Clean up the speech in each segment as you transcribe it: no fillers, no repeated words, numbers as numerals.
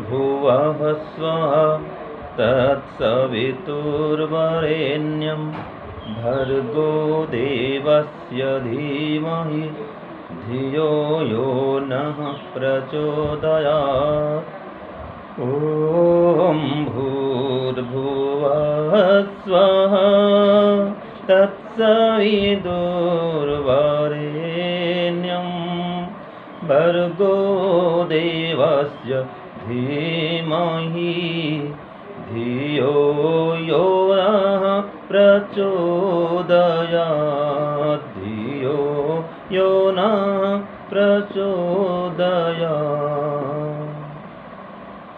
भुवः स्वः तत्सवितुर्वरेण्यं भर्गो देवस्य धीमहि धियो यो नः प्रचोदयात्। ॐ भूर्भुवः स्वः तत्सवितुर्वरेण्यं भर्गो देवस्य धीमहि धियो यो नः प्रचोदयात्। धियो यो नः प्रचोदयात्।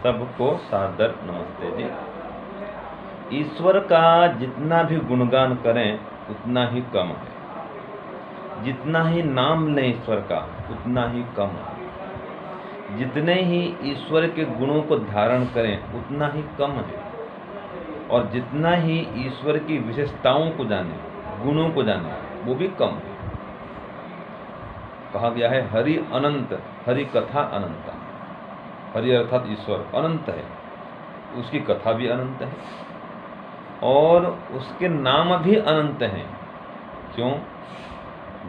सबको सादर नमस्ते जी। ईश्वर का जितना भी गुणगान करें उतना ही कम है, जितना ही नाम लें ईश्वर का उतना ही कम है, जितने ही ईश्वर के गुणों को धारण करें उतना ही कम है, और जितना ही ईश्वर की विशेषताओं को जाने, गुणों को जाने, वो भी कम है। कहा गया है हरि अनंत, हरि कथा अनंता। हरि अर्थात ईश्वर अनंत है, उसकी कथा भी अनंत है और उसके नाम भी अनंत हैं। क्यों?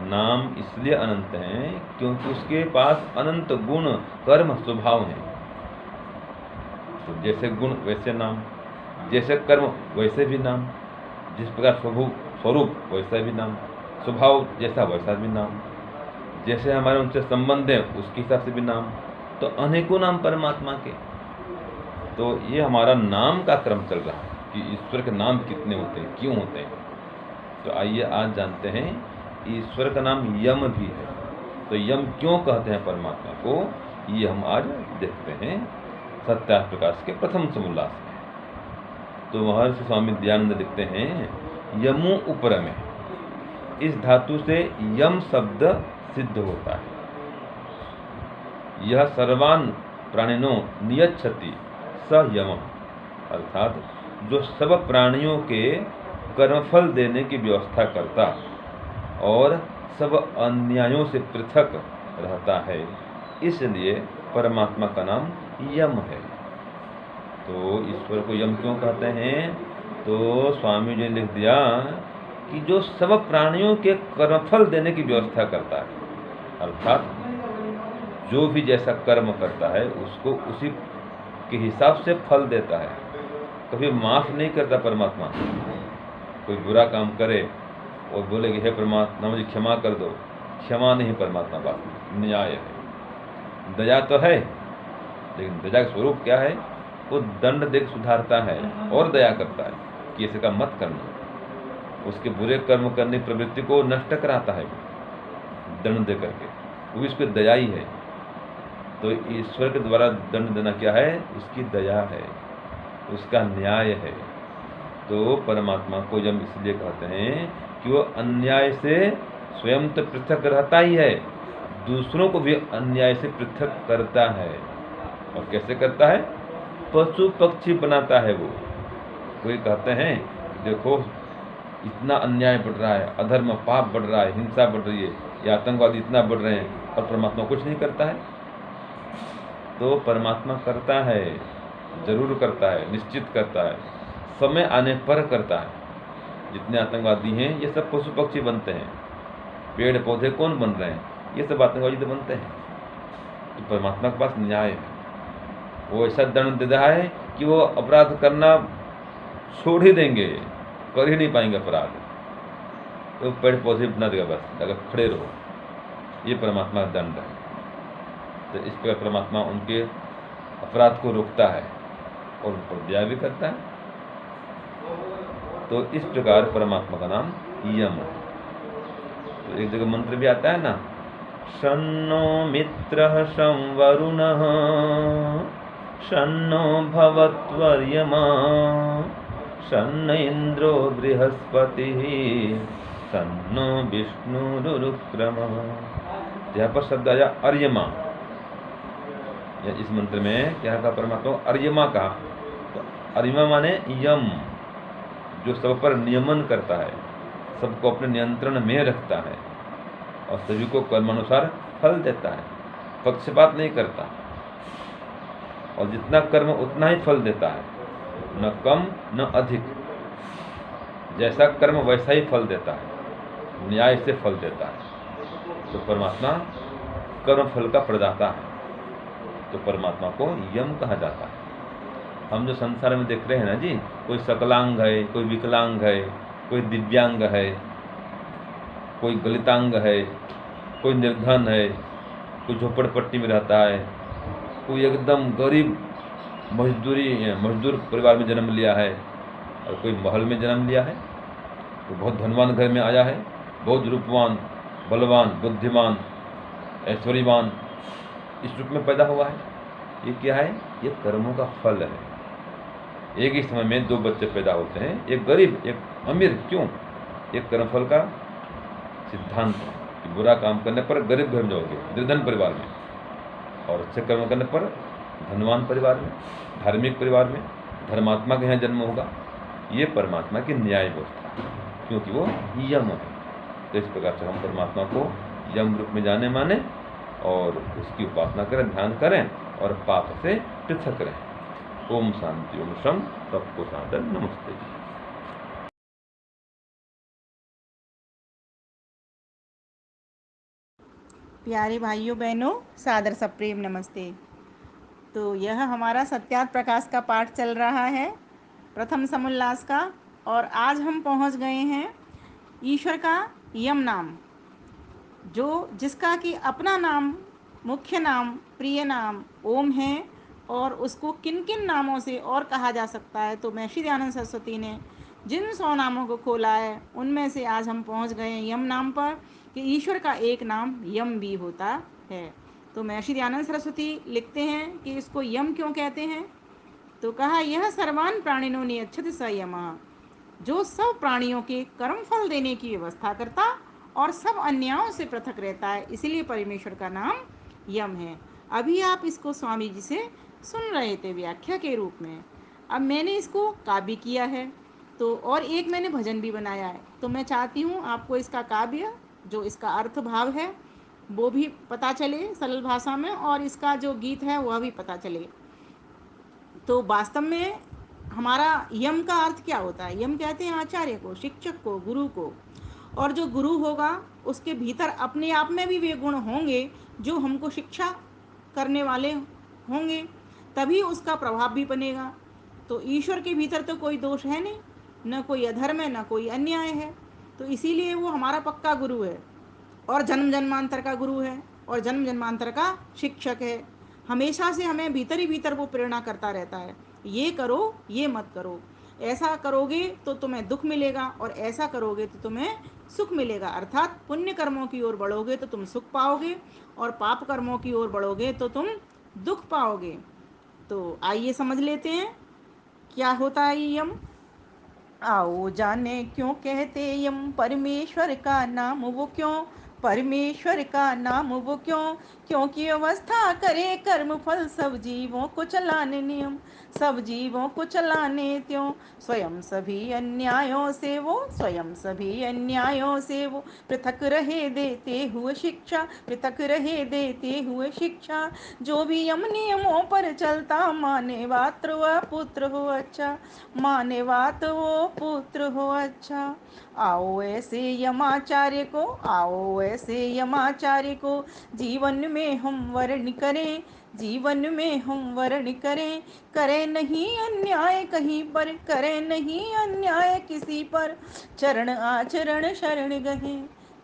नाम इसलिए अनंत हैं क्योंकि उसके पास अनंत गुण कर्म स्वभाव हैं। तो जैसे गुण वैसे नाम, जैसे कर्म वैसे भी नाम, जिस प्रकार स्वरूप वैसा भी नाम, स्वभाव जैसा वैसा भी नाम, जैसे हमारे उनसे संबंध है उसके हिसाब से भी नाम। तो अनेकों नाम परमात्मा के। तो ये हमारा नाम का क्रम चल रहा है कि ईश्वर के नाम कितने होते हैं, क्यों होते हैं। तो आइए आज जानते हैं ईश्वर का नाम यम भी है। तो यम क्यों कहते हैं परमात्मा को, ये हम आज देखते हैं सत्यार्थ प्रकाश के प्रथम समोल्लास में। तो महर्षि स्वामी दयानंद लिखते हैं यमो ऊपर में, इस धातु से यम शब्द सिद्ध होता है। यह सर्वान प्राणिनो नियच्छति स यम, अर्थात जो सब प्राणियों के कर्मफल देने की व्यवस्था करता और सब अन्यायों से पृथक रहता है, इसलिए परमात्मा का नाम यम है। तो ईश्वर को यम क्यों कहते हैं? तो स्वामी जी ने लिख दिया कि जो सब प्राणियों के कर्मफल देने की व्यवस्था करता है, अर्थात जो भी जैसा कर्म करता है उसको उसी के हिसाब से फल देता है। कभी माफ नहीं करता परमात्मा। कोई बुरा काम करे और बोले कि हे परमात्मा मुझे क्षमा कर दो, क्षमा नहीं परमात्मा बात, न्याय है। दया तो है, लेकिन दया का स्वरूप क्या है? वो दंड देकर सुधारता है और दया करता है कि ऐसे का मत करना। उसके बुरे कर्म करने की प्रवृत्ति को नष्ट कराता है दंड दे करके, वो इसकी दया ही है। तो ईश्वर के द्वारा दंड देना क्या है? उसकी दया है, उसका न्याय है। तो परमात्मा को यम इसलिए कहते हैं कि वो अन्याय से स्वयं तो पृथक रहता ही है, दूसरों को भी अन्याय से पृथक करता है। और कैसे करता है? पशु पक्षी बनाता है वो। कोई कहते हैं देखो इतना अन्याय बढ़ रहा है, अधर्म पाप बढ़ रहा है, हिंसा बढ़ रही है, या आतंकवादी इतना बढ़ रहे हैं, और परमात्मा कुछ नहीं करता है। तो परमात्मा करता है, जरूर करता है, निश्चित करता है, समय आने पर करता है। जितने आतंकवादी हैं ये सब पशु पक्षी बनते हैं, पेड़ पौधे कौन बन रहे हैं? ये सब आतंकवादी तो बनते हैं। तो परमात्मा के पास न्याय है, वो ऐसा दंड दे रहा है कि वो अपराध करना छोड़ ही देंगे, कर ही नहीं पाएंगे अपराध। तो पेड़ पौधे बना देगा, बस अगर खड़े रहो। ये परमात्मा का दंड है। तो इस प्रकार परमात्मा उनके अपराध को रोकता है और उन पर दया भी करता है। तो इस प्रकार परमात्मा का नाम यम है। तो एक जगह मंत्र भी आता है ना, शन्नो मित्रः शं वरुणः शन्नो भवत्वर्यमा शन्न इंद्रो बृहस्पतिः शन्नो विष्णुरुक्रमः। यहाँ पर शब्द आया अर्यमा। इस मंत्र में क्या कहा परमात्मा? अर्यमा कहा। तो अर्यमा माने यम, जो सब पर नियमन करता है, सबको अपने नियंत्रण में रखता है और सभी को कर्मानुसार फल देता है, पक्षपात नहीं करता। और जितना कर्म उतना ही फल देता है, न कम न अधिक। जैसा कर्म वैसा ही फल देता है, न्याय से फल देता है। तो परमात्मा कर्म फल का प्रदाता है, तो परमात्मा को यम कहा जाता है। हम जो संसार में देख रहे हैं ना जी, कोई सकलांग है, कोई विकलांग है, कोई दिव्यांग है, कोई गलितांग है, कोई निर्धन है, कोई झोपड़पट्टी में रहता है, कोई एकदम गरीब मजदूर परिवार में जन्म लिया है, और कोई महल में जन्म लिया है, कोई बहुत धनवान घर में आया है, बहुत रूपवान, बलवान, बुद्धिमान, ऐश्वर्यवान, इस रूप में पैदा हुआ है। ये क्या है? ये कर्मों का फल है। एक ही समय में दो बच्चे पैदा होते हैं, एक गरीब एक अमीर। क्यों? एक कर्मफल का सिद्धांत है कि बुरा काम करने पर गरीब घर में जाओगे, निर्धन परिवार में, और अच्छे कर्म करने पर धनवान परिवार में, धार्मिक परिवार में, धर्मात्मा के यहाँ जन्म होगा। ये परमात्मा की न्याय व्यवस्था है, क्योंकि वो यम है। तो इस प्रकार से हम परमात्मा को यम रूप में जाने माने और उसकी उपासना करें, ध्यान करें और पाप से पृथक रहें। ओम शांति ओम शम। सबको सादर नमस्ते जी। प्यारे भाइयों बहनों, सादर सप्रेम नमस्ते। तो यह हमारा सत्यार्थ प्रकाश का पाठ चल रहा है, प्रथम समुल्लास का, और आज हम पहुंच गए हैं ईश्वर का यम नाम, जो जिसका कि अपना नाम, मुख्य नाम, प्रिय नाम ओम है, और उसको किन किन नामों से और कहा जा सकता है। तो महर्षि दयानंद सरस्वती ने जिन 100 नामों को खोला है, उनमें से आज हम पहुंच गए हैं यम नाम पर, कि ईश्वर का एक नाम यम भी होता है। तो महर्षि दयानंद सरस्वती लिखते हैं कि इसको यम क्यों कहते हैं। तो कहा, यह सर्वान प्राणिनो नियच्छति स यमः, जो सब प्राणियों के कर्म फल देने की व्यवस्था करता और सब अन्यायों से पृथक रहता है, इसलिए परमेश्वर का नाम यम है। अभी आप इसको स्वामी जी से सुन रहे थे व्याख्या के रूप में। अब मैंने इसको काव्य किया है, तो और एक मैंने भजन भी बनाया है। तो मैं चाहती हूँ आपको इसका काव्य, जो इसका अर्थ भाव है, वो भी पता चले सरल भाषा में, और इसका जो गीत है वह भी पता चले। तो वास्तव में हमारा यम का अर्थ क्या होता है? यम कहते हैं आचार्य को, शिक्षक को, गुरु को। और जो गुरु होगा उसके भीतर अपने आप में भी वे गुण होंगे जो हमको शिक्षा करने वाले होंगे, तभी उसका प्रभाव भी बनेगा। तो ईश्वर के भीतर तो कोई दोष है नहीं, न कोई अधर्म है, न कोई अन्याय है। तो इसीलिए वो हमारा पक्का गुरु है, और जन्म जन्मांतर का गुरु है, और जन्म जन्मांतर का शिक्षक है। हमेशा से हमें भीतर ही भीतर वो प्रेरणा करता रहता है, ये करो, ये मत करो, ऐसा करोगे तो तुम्हें दुख मिलेगा, और ऐसा करोगे तो तुम्हें सुख मिलेगा। अर्थात पुण्य कर्मों की ओर बढ़ोगे तो तुम सुख पाओगे, और पाप कर्मों की ओर बढ़ोगे तो तुम दुख पाओगे। तो आइए समझ लेते हैं क्या होता है ये यम। आओ जाने क्यों कहते यम परमेश्वर का नाम वो क्यों, परमेश्वर का नाम वो क्यों, क्योंकि व्यवस्था करे कर्म फल सब जीवों को चलाने नियम, सब जीवों को चलाने त्यों, स्वयं सभी अन्यायों से वो, स्वयं सभी अन्यायों से वो पृथक रहे देते हुए शिक्षा, पृथक रहे देते हुए शिक्षा। जो भी यम नियमों पर चलता माने मात्र वह पुत्र हो अच्छा, माने बात वो पुत्र हो अच्छा। आओ ऐसे यमाचार्य को, आओ ऐसे यमाचार्य को जीवन में हम वर्ण करें, जीवन में हम वर्ण करें, करें नहीं अन्याय कहीं पर, करें नहीं अन्याय किसी पर, चरण आचरण शरण गहे,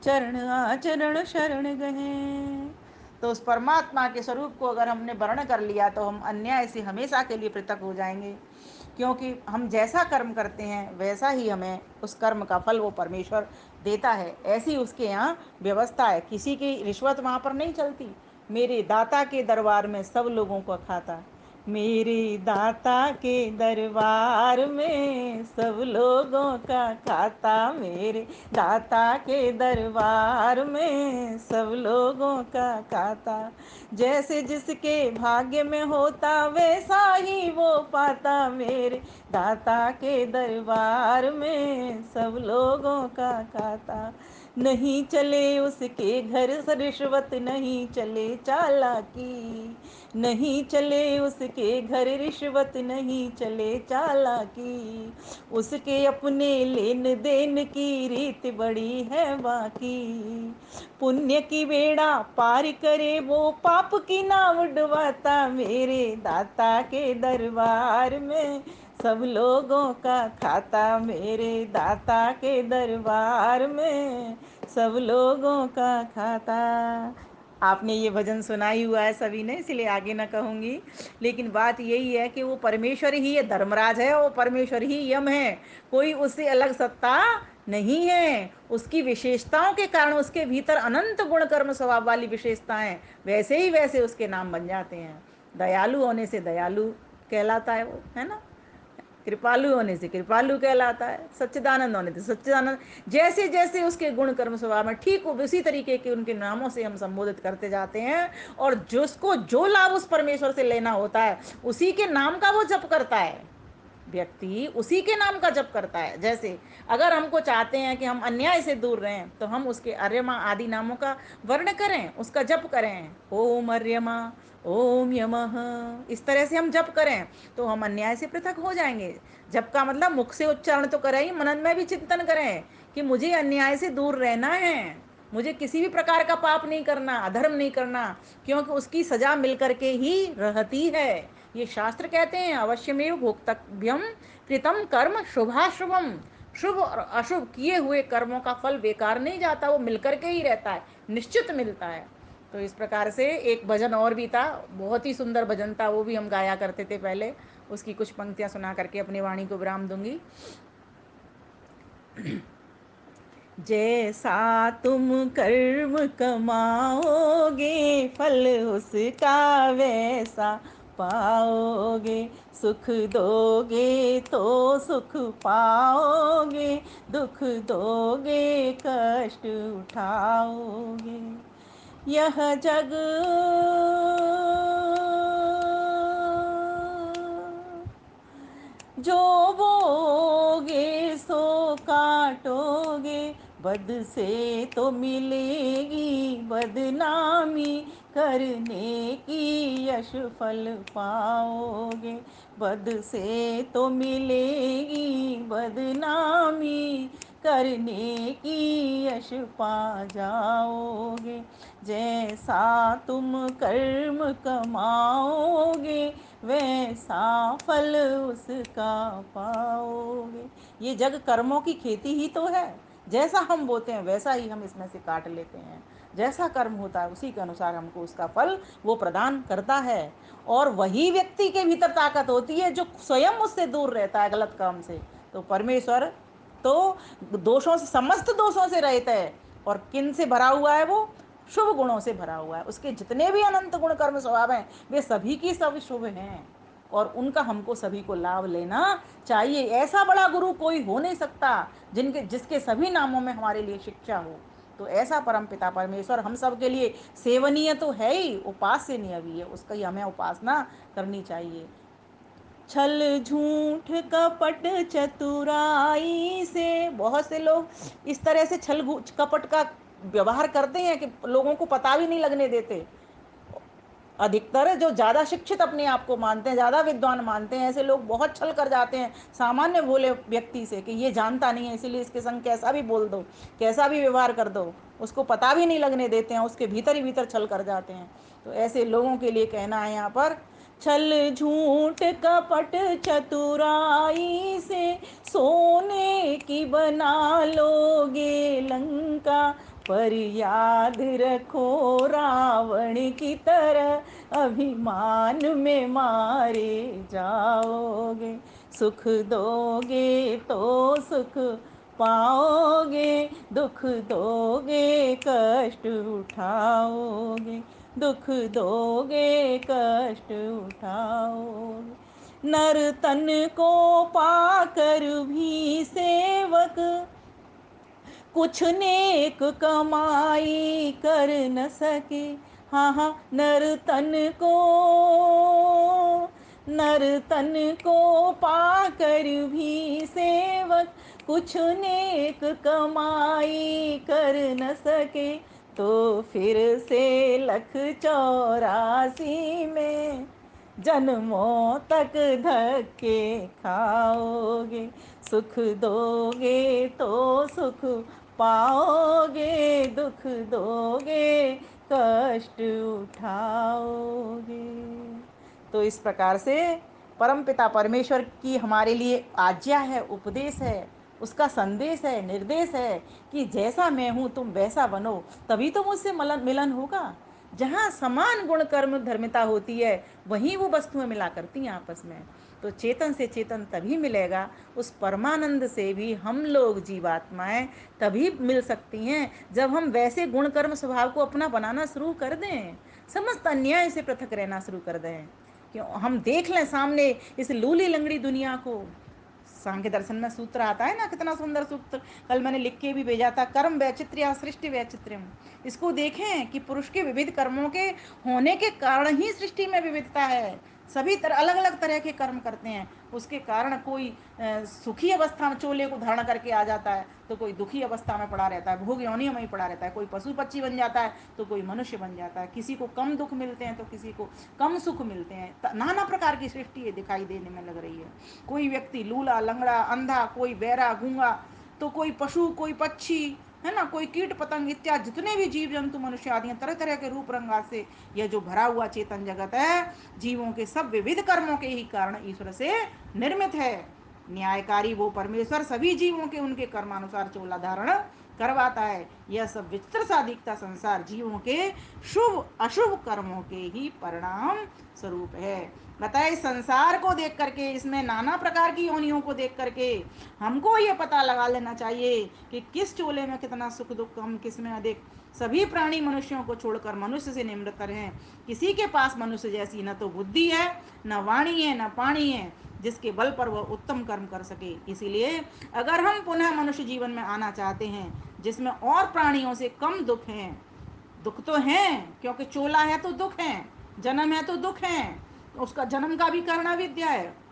चरण आचरण शरण गहे। तो उस परमात्मा के स्वरूप को अगर हमने वर्ण कर लिया तो हम अन्याय से हमेशा के लिए पृथक हो जाएंगे, क्योंकि हम जैसा कर्म करते हैं वैसा ही हमें उस कर्म का फल वो परमेश्वर देता है। ऐसी उसके यहाँ व्यवस्था है, किसी की रिश्वत वहाँ पर नहीं चलती। मेरे दाता के दरबार में सब लोगों को खाता, मेरे दाता के दरबार में सब लोगों का खाता, मेरे दाता के दरबार में सब लोगों का खाता। जैसे जिसके भाग्य में होता वैसा ही वो पाता, मेरे दाता के दरबार में सब लोगों का खाता। नहीं चले उसके घर रिश्वत, नहीं चले चालाकी, नहीं चले उसके घर रिश्वत, नहीं चले चालाकी, उसके अपने लेन देन की रीत बड़ी है बाकी, पुण्य की बेड़ा पार करे वो पाप की नाव डुबाता, मेरे दाता के दरबार में सब लोगों का खाता, मेरे दाता के दरबार में सब लोगों का खाता। आपने ये भजन सुना ही हुआ है सभी ने, इसलिए आगे ना कहूँगी, लेकिन बात यही है कि वो परमेश्वर ही ये धर्मराज है, वो परमेश्वर ही यम है, कोई उससे अलग सत्ता नहीं है। उसकी विशेषताओं के कारण उसके भीतर अनंत गुण कर्म स्वभाव वाली विशेषताएं, वैसे ही वैसे उसके नाम बन जाते हैं। दयालु होने से दयालु कहलाता है वो, है ना, कृपालु होने से कृपालु कहलाता है, सच्चिदानंद होने से सच्चिदानंद, जैसे जैसे उसके गुण कर्म स्वभाव में ठीक उसी तरीके के उनके नामों से हम संबोधित करते जाते हैं, और जिसको जो लाभ उस परमेश्वर से लेना होता है उसी के नाम का वो जप करता है, व्यक्ति उसी के नाम का जप करता है। जैसे अगर हमको चाहते हैं कि हम अन्याय से दूर रहें तो हम उसके अर्यमा आदि नामों का वर्ण करें, उसका जप करें, ओम अर्यमा, ओम यमः, इस तरह से हम जप करें तो हम अन्याय से पृथक हो जाएंगे। जप का मतलब मुख से उच्चारण तो करें ही, मनन में भी चिंतन करें कि मुझे अन्याय से दूर रहना है, मुझे किसी भी प्रकार का पाप नहीं करना, अधर्म नहीं करना, क्योंकि उसकी सजा मिल करके ही रहती है। ये शास्त्र कहते हैं अवश्यमेव भोक्तव्यम कृतम कर्म शुभाशुभम, शुभ और अशुभ किए हुए कर्मों का फल बेकार नहीं जाता, वो मिलकर के ही रहता है, निश्चित मिलता है। तो इस प्रकार से एक भजन और भी था, बहुत ही सुंदर भजन था, वो भी हम गाया करते थे पहले, उसकी कुछ पंक्तियां सुना करके अपनी वाणी को विराम दूंगी। जैसा तुम कर्म कमाओगे फल उसका वैसा पाओगे, सुख दोगे तो सुख पाओगे, दुख दोगे कष्ट उठाओगे। यह जग जो बोगे सो काटोगे, बद से तो मिलेगी बदनामी, करने की यश फल पाओगे, बद से तो मिलेगी बदनामी, करने की यश पा जाओगे। जैसा तुम कर्म कमाओगे वैसा फल उसका पाओगे। ये जग कर्मों की खेती ही तो है, जैसा हम बोते हैं वैसा ही हम इसमें से काट लेते हैं, जैसा कर्म होता है उसी के अनुसार हमको उसका फल वो प्रदान करता है। और वही व्यक्ति के भीतर ताकत होती है जो स्वयं उससे दूर रहता है गलत काम से। तो परमेश्वर तो दोषों से, समस्त दोषों से रहित है, और किन से भरा हुआ है वो, शुभ गुणों से भरा हुआ है। उसके जितने भी अनंत गुण कर्म स्वभाव हैं वे सभी की सब शुभ हैं, और उनका हमको सभी को लाभ लेना चाहिए। ऐसा बड़ा गुरु कोई हो नहीं सकता जिसके सभी नामों में हमारे लिए शिक्षा हो। तो ऐसा परम पिता परमेश्वर हम सब के लिए सेवनीय तो है ही, उपासनीय भी है, उसका ही हमें उपासना करनी चाहिए। छल झूठ कपट चतुराई से, बहुत से लोग इस तरह से छल कपट का व्यवहार करते हैं कि लोगों को पता भी नहीं लगने देते। अधिकतर जो ज़्यादा शिक्षित अपने आप को मानते हैं, ज़्यादा विद्वान मानते हैं, ऐसे लोग बहुत छल कर जाते हैं सामान्य भोले व्यक्ति से कि ये जानता नहीं है इसीलिए इसके संग कैसा भी बोल दो, कैसा भी व्यवहार कर दो, उसको पता भी नहीं लगने देते हैं, उसके भीतर ही भीतर छल कर जाते हैं। तो ऐसे लोगों के लिए कहना है यहाँ पर, छल झूठ कपट चतुराई से सोने की बना लोगे लंका, पर याद रखो रावण की तरह अभिमान में मारे जाओगे। सुख दोगे तो सुख पाओगे, दुख दोगे कष्ट उठाओगे, दुख दोगे कष्ट उठाओगे। नर तन को पाकर भी सेवक कुछ नेक कमाई कर न सके। हाँ हाँ, नर तन को, नर तन को पाकर भी सेवक कुछ नेक कमाई कर न सके, तो फिर से 184 में जन्मों तक धक्के खाओगे। सुख दोगे तो सुख पाओगे, दुख दोगे कष्ट उठाओगे। तो इस प्रकार से परमपिता परमेश्वर की हमारे लिए आज्ञा है, उपदेश है, उसका संदेश है, निर्देश है कि जैसा मैं हूँ तुम वैसा बनो, तभी तो मुझसे मिलन होगा। जहाँ समान गुण कर्म धर्मिता होती है वहीं वो वस्तुएं मिला करती हैं आपस में। तो चेतन से चेतन तभी मिलेगा, उस परमानंद से भी हम लोग जीवात्माएं तभी मिल सकती हैं जब हम वैसे गुण कर्म स्वभाव को अपना बनाना शुरू कर दें, समस्त अन्याय से पृथक रहना शुरू कर दें। क्यों हम देख लें सामने इस लूली लंगड़ी दुनिया को। सांख्य दर्शन में सूत्र आता है ना, कितना सुंदर सूत्र, कल मैंने लिख के भी भेजा था, कर्म वैचित्र्य सृष्टि वैचित्र्यम। इसको देखें कि पुरुष के विविध कर्मों के होने के कारण ही सृष्टि में विविधता है। सभी तरह अलग अलग तरह के कर्म करते हैं, उसके कारण कोई सुखी अवस्था में चोले को धारण करके आ जाता है, तो कोई दुखी अवस्था में पड़ा रहता है, भोग योनि में ही पड़ा रहता है। कोई पशु पक्षी बन जाता है तो कोई मनुष्य बन जाता है। किसी को कम दुख मिलते हैं तो किसी को कम सुख मिलते हैं। नाना प्रकार की सृष्टि ये दिखाई देने में लग रही है। कोई व्यक्ति लूला लंगड़ा अंधा, कोई बहरा गूंगा, तो कोई पशु, कोई पक्षी, है ना, कोई कीट पतंग इत्यादि जितने भी जीव जंतु मनुष्य आदि तरह तरह के रूप रंगा से यह जो भरा हुआ चेतन जगत है, जीवों के सब विविध कर्मों के ही कारण ईश्वर से निर्मित है। न्यायकारी वो परमेश्वर सभी जीवों के उनके कर्मानुसार चोला धारण करवाता है। यह सब विचित्र सा दिखता संसार जीवों के शुभ अशुभ कर्मों के ही परिणाम स्वरूप है। बताए संसार को देख करके, इसमें नाना प्रकार की योनियों को देख करके हमको ये पता लगा लेना चाहिए कि किस चोले में कितना सुख दुख, हम किस में अधिक। सभी प्राणी मनुष्यों को छोड़कर मनुष्य से निम्नतर हैं। किसी के पास मनुष्य जैसी न तो बुद्धि है, न वाणी है, न पाणी है, जिसके बल पर वह उत्तम कर्म कर सके। इसीलिए अगर हम पुनः मनुष्य जीवन में आना चाहते हैं जिसमें और प्राणियों से कम दुख हैं, दुख तो हैं क्योंकि चोला है तो दुख है, जन्म है तो दुख है, उसका जन्म का भी करना विद्या है।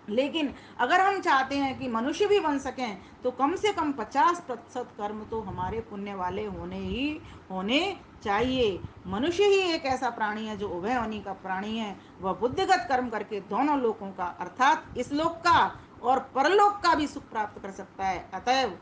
लेकिन अगर हम चाहते हैं कि मनुष्य भी बन सकें तो कम से कम 50% कर्म तो हमारे पुण्य वाले होने चाहिए। मनुष्य ही एक ऐसा प्राणी है जो उभय योनि का प्राणी है। वह बुद्धिगत कर्म करके दोनों लोकों का अर्थात इस लोक का और परलोक का भी सुख प्राप्त कर सकता है। अतएव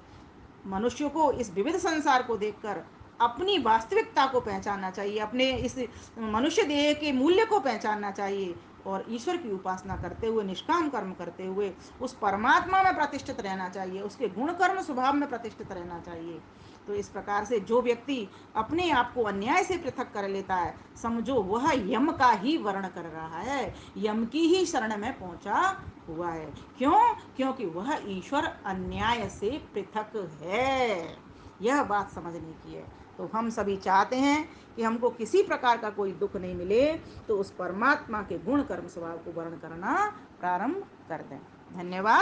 मनुष्य को इस विविध संसार को देखकर अपनी वास्तविकता को पहचानना चाहिए, अपने इस मनुष्य देह के मूल्य को पहचानना चाहिए और ईश्वर की उपासना करते हुए, निष्काम कर्म करते हुए उस परमात्मा में प्रतिष्ठित रहना चाहिए, उसके गुण कर्म स्वभाव में प्रतिष्ठित रहना चाहिए। तो इस प्रकार से जो व्यक्ति अपने आप को अन्याय से पृथक कर लेता है, समझो वह यम का ही वर्ण कर रहा है, यम की ही शरण में पहुंचा हुआ है। क्यों? क्योंकि वह ईश्वर अन्याय से पृथक है। यह बात समझने की है। तो हम सभी चाहते हैं कि हमको किसी प्रकार का कोई दुख नहीं मिले, तो उस परमात्मा के गुण कर्म स्वभाव को वर्ण करना प्रारंभ कर दें। धन्यवाद।